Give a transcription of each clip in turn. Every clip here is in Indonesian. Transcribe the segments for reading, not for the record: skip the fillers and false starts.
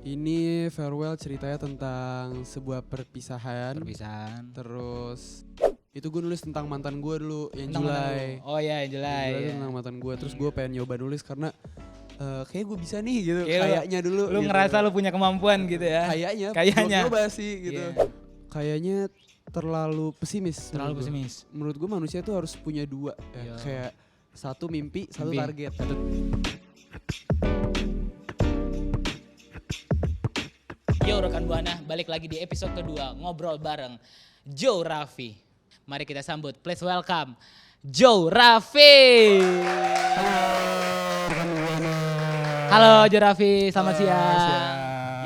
Ini Farewell ceritanya tentang sebuah perpisahan. Terus itu gue nulis tentang mantan gue dulu yang Tentang mantan Julai. lu. Oh iya, yang Julai. Julai itu Ya. tentang mantan gue. Terus gue pengen nyoba nulis karena kayak gue bisa nih gitu. Kayak Kayaknya dulu. Lu gitu. ngerasa lu punya kemampuan gitu ya. Kayaknya. Kayaknya. Belum nyoba sih gitu. Iya. Kayaknya terlalu pesimis. Terlalu pesimis. Menurut gue manusia tuh harus punya dua. Iya. Kayak satu mimpi, satu Mimpi. target. Yo rekan Buana, balik lagi di episode kedua ngobrol bareng Joe Raffi. Mari kita sambut, please welcome Joe Raffi. Halo Joe Raffi, selamat siang.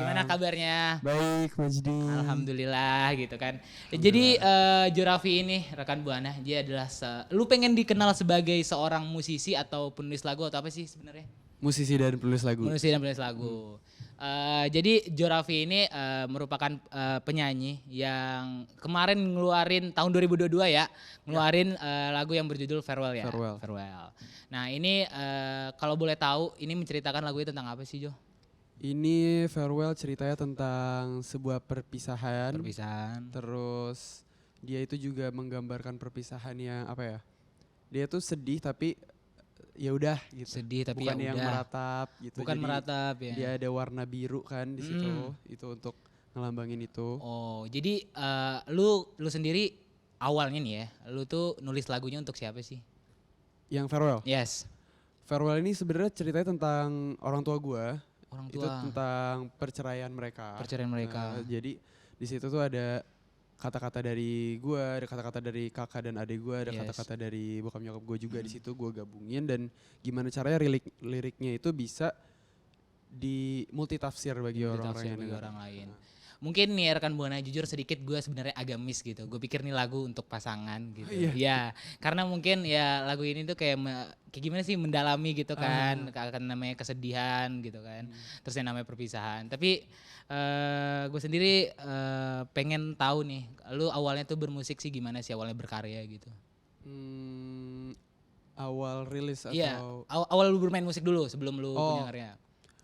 Gimana kabarnya? Baik, Majdi. Alhamdulillah gitu kan. Jadi Joe Raffi ini rekan Buana, dia adalah lu pengen dikenal sebagai seorang musisi atau penulis lagu atau apa sih sebenarnya? Musisi dan penulis lagu. Musisi dan penulis lagu. Jadi Joe Raffi ini merupakan penyanyi yang kemarin ngeluarin tahun 2022 ya, ngeluarin lagu yang berjudul Farewell ya. Farewell. Nah ini kalau boleh tahu ini menceritakan lagu itu tentang apa sih Jo? Ini Farewell ceritanya tentang sebuah perpisahan. Terus dia itu juga menggambarkan perpisahan yang apa ya? Dia tuh sedih tapi ya udah gitu. Sedih tapi bukan ya yang udah. meratap gitu. Bukan Jadi meratap ya. dia ada warna biru kan di situ. Itu untuk ngelambangin itu. Oh, jadi lu sendiri awalnya nih ya, lu tuh nulis lagunya untuk siapa sih? Yang Farewell. Yes. Farewell ini sebenarnya ceritanya tentang orang tua gue. Orang Itu tua. tentang perceraian mereka. Jadi di situ tuh ada kata-kata dari gue, ada kata-kata dari kakak dan adik gue, ada Yes. kata-kata dari bokap nyokap gue juga di situ gue gabungin dan gimana caranya liriknya itu bisa di multitafsir bagi orang-orang yang bagi dengar. orang lain. Mungkin nih rekan Buana jujur sedikit gue sebenarnya agak miss gitu. Gue pikir nih lagu untuk pasangan gitu. Iya. Ya, karena mungkin ya lagu ini tuh kayak kayak gimana sih mendalami gitu kan. Akan namanya kesedihan gitu kan. Terus yang namanya perpisahan. Tapi gue sendiri pengen tahu nih, lu awalnya tuh bermusik sih gimana sih awalnya berkarya gitu. Awal rilis atau Iya, awal lu bermain musik dulu sebelum lu punya karya.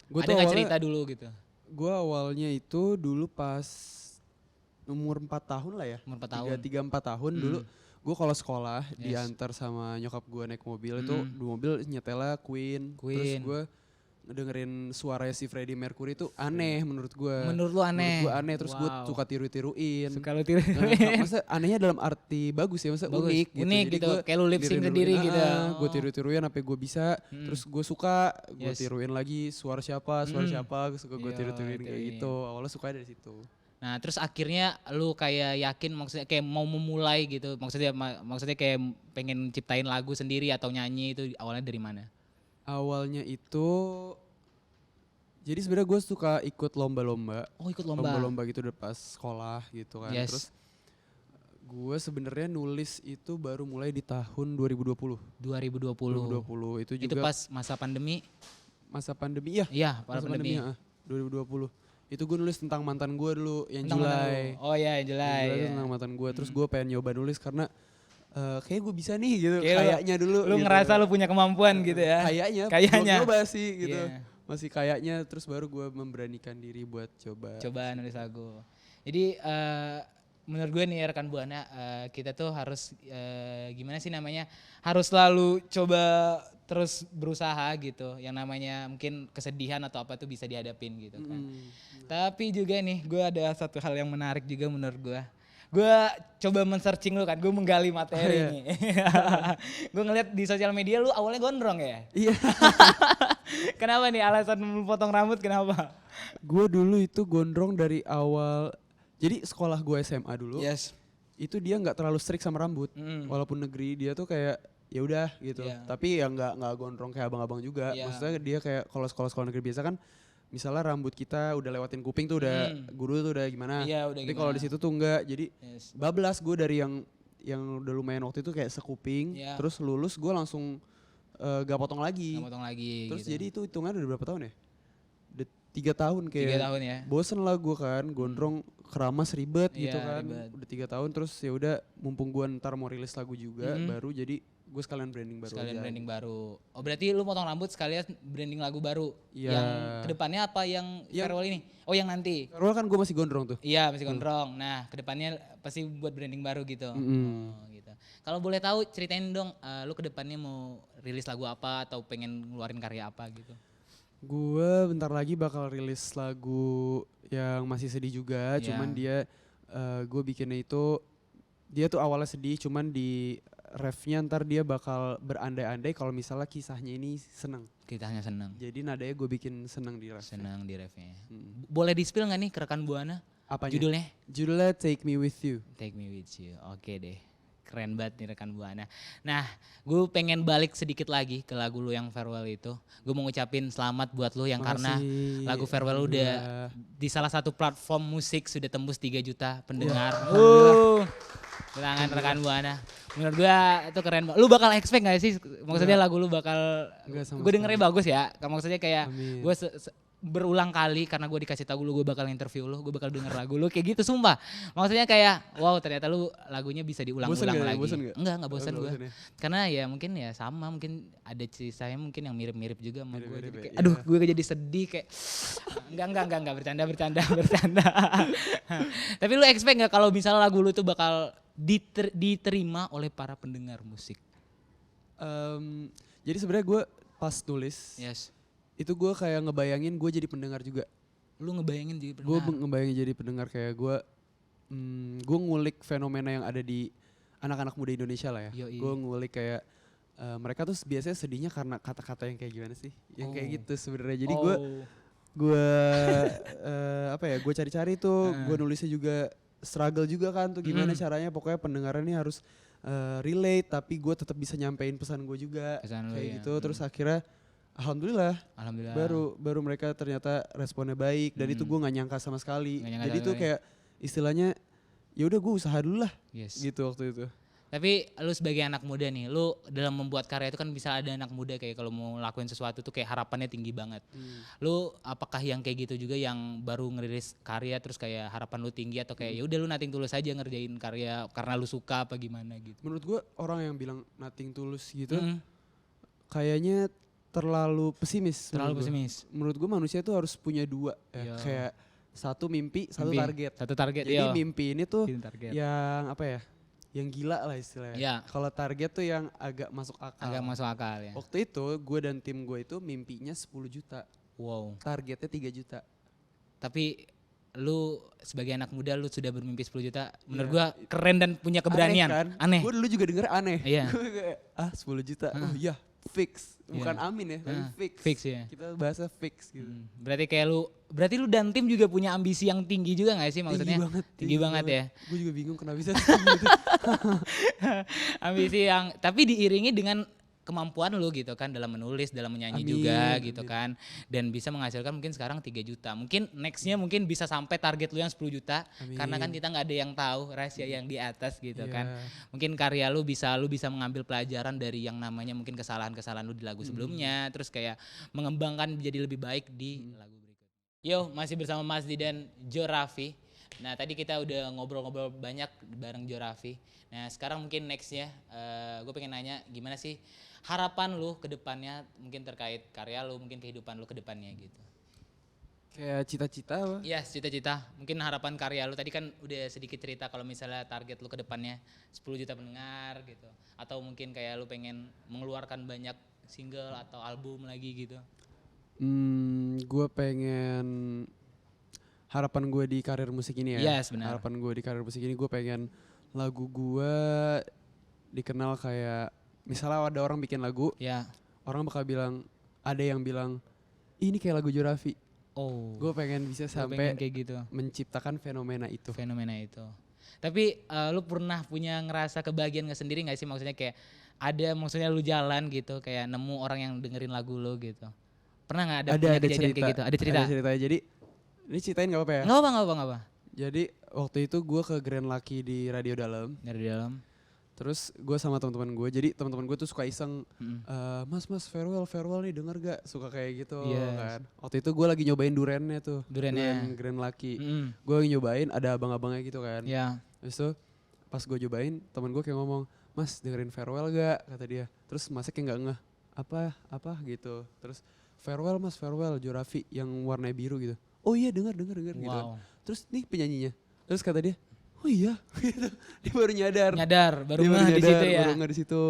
gue Ada nggak cerita dulu gitu? gue awalnya itu dulu pas umur 4 tahun lah ya. Umur 4 tahun. 3-4 tahun dulu. Gue kalau sekolah diantar sama nyokap gue naik mobil itu di mobil nyetelnya Queen. Terus gue dengerin suaranya si Freddie Mercury itu aneh menurut gue. Menurut lu aneh? Menurut gue aneh terus gue suka tiru-tiruin. Suka lu tiru. Maksudnya anehnya dalam arti bagus ya, maksudnya Bagus, unik gitu. unik Jadi gitu, gua kayak lu lip sync sendiri gitu. Gue tiru-tiruin sampai gue bisa, terus gue suka, gue tiruin lagi suara siapa, suka gue tiru-tiruin kayak gitu. Awalnya suka dari situ. Nah terus akhirnya lu kayak yakin maksudnya kayak mau memulai gitu, maksudnya kayak pengen ciptain lagu sendiri atau nyanyi itu awalnya dari mana? Awalnya itu, jadi sebenarnya gue suka ikut lomba-lomba. Oh ikut lomba. Lomba-lomba gitu udah pas sekolah gitu kan. Yes. Terus gue sebenarnya nulis itu baru mulai di tahun 2020. 2020. Itu juga Itu pas masa pandemi. masa pandemi ya. Iya, pada pandemi. 2020. Itu gue nulis tentang mantan gue dulu yang Tentang Julai. Oh iya, yang Julai. Itu Ya. tentang mantan gue. Terus gue pengen nyoba nulis karena kayak gue bisa nih gitu. Kayak Kayaknya dulu. Lu gitu. ngerasa lu punya kemampuan gitu ya? Kayaknya. Kayaknya. Belum nyoba sih gitu. Iya. Masih kayaknya terus baru gue memberanikan diri buat coba. Coba nulis lagu. Jadi menurut gue nih rekan Buana, kita tuh harus gimana sih namanya, harus selalu coba terus berusaha gitu. Yang namanya mungkin kesedihan atau apa tuh bisa dihadapin gitu kan. Tapi juga nih gue ada satu hal yang menarik juga menurut gue. Gue coba men-searching lu kan, gue menggali materi nih. Gue ngeliat di sosial media lu awalnya gondrong ya? Iya. Kenapa nih alasan lu potong rambut kenapa? Gue dulu itu gondrong dari awal. Jadi sekolah gue SMA dulu. Yes. Itu dia nggak terlalu strict sama rambut. Walaupun negeri dia tuh kayak ya udah gitu. Iya. Tapi ya nggak gondrong kayak abang-abang juga. Iya. Maksudnya dia kayak kalau sekolah-sekolah negeri biasa kan misalnya rambut kita udah lewatin kuping tuh udah guru tuh udah gimana. Iya, udah Tapi kalau di situ tuh enggak. Jadi Yes. bablas gue dari yang udah lumayan waktu itu kayak sekuping. Iya. Terus lulus gue langsung gak potong lagi. Nggak potong lagi Terus gitu. jadi itu hitungan udah berapa tahun ya? Udah 3 tahun kayak. 3 tahun ya. Bosen lah gue kan, gondrong keramas ribet gitu Iya, kan. ribet. Udah 3 tahun terus ya udah mumpung gue ntar mau rilis lagu juga baru jadi gue sekalian branding baru Sekalian aja. branding baru. Oh berarti lu potong rambut sekalian branding lagu baru. Iya. Yang kedepannya apa yang farewell ini? Oh yang nanti. Farewell kan gue masih gondrong tuh. Iya masih gondrong. Nah kedepannya pasti buat branding baru gitu. Mm-mm. Oh gitu. Kalau boleh tahu ceritain dong, lu kedepannya mau rilis lagu apa atau pengen ngeluarin karya apa gitu? Gue bentar lagi bakal rilis lagu yang masih sedih juga, Iya. cuman dia gue bikinnya itu dia tuh awalnya sedih, cuman di refnya ntar dia bakal berandai-andai kalau misalnya kisahnya ini seneng. Kitanya seneng. Jadi nadanya gue bikin seneng di ref. Seneng di refnya. Boleh di-spill gak nih ke rekan Buana? Apanya? Judulnya? Judulnya Take Me With You. Take Me With You. Oke deh. Keren banget nih rekan Buana. Nah, gue pengen balik sedikit lagi ke lagu lu yang farewell itu. Gue mau ngucapin selamat buat lu yang karena Makasih. lagu farewell lu udah Alhamdulillah. di salah satu platform musik sudah tembus 3 juta pendengar. Tangan rekan Buana. Menurut gue itu keren banget. Lu bakal expect gak sih? Maksudnya lagu lu bakal, Enggak sama gue dengernya bagus ya. Maksudnya kayak Amin. gue berulang kali karena gue dikasih tahu lu gue bakal interview lu, gue bakal denger lagu lu kayak gitu sumpah. Maksudnya kayak wow ternyata lu lagunya bisa diulang-ulang lagi. Bosen gak? Enggak bosan Enggak gue. bosen ya? Karena ya mungkin ya sama, mungkin ada ceritanya mungkin yang mirip-mirip juga sama gue. Mirip-mirip Jadi ya, kayak, iya. aduh gue jadi sedih kayak enggak bercanda. Tapi lu expect gak kalau misalnya lagu lu tuh bakal diterima oleh para pendengar musik? Jadi sebenarnya gue pas nulis Yes. itu gue kayak ngebayangin gue jadi pendengar juga. Lu ngebayangin jadi Gue pendengar? ngebayangin jadi pendengar kayak gue ngulik fenomena yang ada di anak-anak muda Indonesia lah ya. Yoi. Gue ngulik kayak mereka tuh biasanya sedihnya karena kata-kata yang kayak gimana sih? Yang kayak Oh. gitu sebenarnya. Jadi gue gue cari-cari tuh, gue nulisnya juga struggle juga kan tuh gimana caranya pokoknya pendengaran ini harus relate tapi gue tetap bisa nyampein pesan gue juga Pesan lu kayak ya. gitu. Terus akhirnya alhamdulillah Alhamdulillah. baru mereka ternyata responnya baik dan itu gue nggak nyangka sama sekali. Nggak nyangka Jadi sama tuh sekali. kayak istilahnya ya udah gue usaha dulu lah Yes. gitu waktu itu. Tapi lu sebagai anak muda nih, lu dalam membuat karya itu kan bisa ada anak muda kayak kalau mau lakuin sesuatu tuh kayak harapannya tinggi banget. Lu apakah yang kayak gitu juga yang baru ngerilis karya terus kayak harapan lu tinggi atau kayak ya udah lu nating tulus aja ngerjain karya karena lu suka apa gimana gitu? Menurut gue orang yang bilang nothing tulus gitu Mm-mm. kayaknya terlalu pesimis. Terlalu menurut gua. pesimis. Menurut gue manusia tuh harus punya dua ya. Iya. Kayak satu mimpi, satu Mimpi. target. Satu target. Jadi iya. mimpi ini tuh Bikin target. yang apa ya? Yang gila lah istilahnya. Iya. Kalau target tuh yang agak masuk akal. Agak masuk akal ya. Waktu itu gue dan tim gue itu mimpinya 10 juta. Wow. Targetnya 3 juta. Tapi lu sebagai anak muda lu sudah bermimpi 10 juta. Menurut Iya. gua keren dan punya keberanian. Aneh kan? Aneh. Gue dulu juga denger aneh. Iya. Gue kayak 10 juta. Oh iya fix. Bukan Iya. amin ya, tapi fix. Fix ya. Kita bahasa fix gitu. Berarti lu dan tim juga punya ambisi yang tinggi juga gak sih maksudnya? Tinggi banget ya. Gue juga bingung kenapa bisa tinggi gitu. Ambisi yang tapi diiringi dengan kemampuan lu gitu kan dalam menulis, dalam menyanyi Amin, juga gitu amin. kan. Dan bisa menghasilkan mungkin sekarang 3 juta. Mungkin nextnya mungkin bisa sampai target lu yang 10 juta. Amin. Karena kan kita gak ada yang tahu rahasia yang di atas gitu Iya. kan. Mungkin karya lu bisa mengambil pelajaran dari yang namanya mungkin kesalahan-kesalahan lu di lagu sebelumnya. Terus kayak mengembangkan menjadi lebih baik di lagu berikutnya. Yo, masih bersama Mas Di dan Jo Raffi. Nah tadi kita udah ngobrol-ngobrol banyak bareng Jo Raffi. Nah sekarang mungkin nextnya gue pengen nanya gimana sih harapan lu ke depannya mungkin terkait karya lu, mungkin kehidupan lu ke depannya gitu. Kayak cita-cita apa? Iya cita-cita, mungkin harapan karya lu tadi kan udah sedikit cerita kalau misalnya target lu ke depannya 10 juta pendengar gitu. Atau mungkin kayak lu pengen mengeluarkan banyak single atau album lagi gitu. Gue pengen harapan gue di karir musik ini ya. Yes, benar. Harapan gue di karir musik ini gue pengen lagu gue dikenal kayak misalnya ada orang bikin lagu, Ya. orang bakal bilang ada yang bilang ini kayak lagu Jo Raffi. Oh. Gue pengen bisa Lu pengen sampai kayak gitu. menciptakan fenomena itu. Fenomena itu. Tapi lu pernah punya ngerasa kebahagiaan gak sendiri gak sih maksudnya kayak ada maksudnya lu jalan gitu kayak nemu orang yang dengerin lagu lu gitu. Pernah gak ada punya kejadian cerita, kayak gitu? Ada cerita? Ada ceritanya. Jadi ini ceritain gak apa-apa ya? Gak apa. Jadi waktu itu gue ke Grand Lucky di Radio Dalam. Dari dalam. Terus gue sama teman-teman gue, jadi teman-teman gue tuh suka iseng, mas farewell nih denger gak? Suka kayak gitu Yes. kan. Waktu itu gue lagi nyobain durennya tuh, Durennya. duren Grand Lucky. Mm-mm. Gue lagi nyobain, ada abang-abangnya gitu kan. Ya. Terus tuh pas gue cobain, teman gue kayak ngomong, Mas dengerin Farewell gak, kata dia. Terus masnya kayak gak ngeh, apa gitu. Terus Farewell mas, Farewell Jorafi yang warna biru gitu. Oh iya denger gitu kan. Terus nih penyanyinya, terus kata dia, oh iya gitu. Dia baru nyadar baru ngeh di situ ya. Baru ngeh di situ.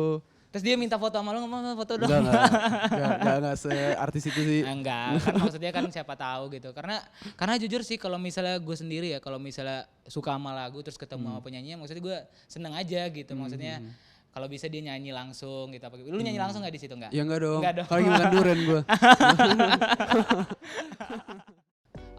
Terus dia minta foto sama lu, ngomong foto dong. Enggak seartis itu sih. Enggak, kan maksudnya kan siapa tahu gitu. Karena jujur sih kalau misalnya gue sendiri ya, kalau misalnya suka sama lagu terus ketemu sama penyanyinya, maksudnya gue seneng aja gitu. Maksudnya kalau bisa dia nyanyi langsung gitu. Lu nyanyi langsung nggak di situ nggak? Ya enggak dong. Kalau gimana duren gue.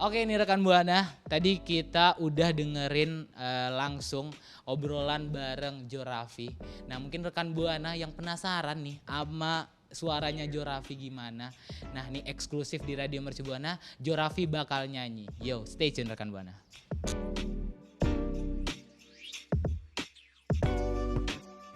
Oke ini rekan Buana, tadi kita udah dengerin langsung obrolan bareng Jorafi. Nah mungkin rekan Buana yang penasaran nih sama suaranya Jorafi gimana. Nah ini eksklusif di Radio Merci Buana, Jorafi bakal nyanyi. Yo stay tune rekan Buana.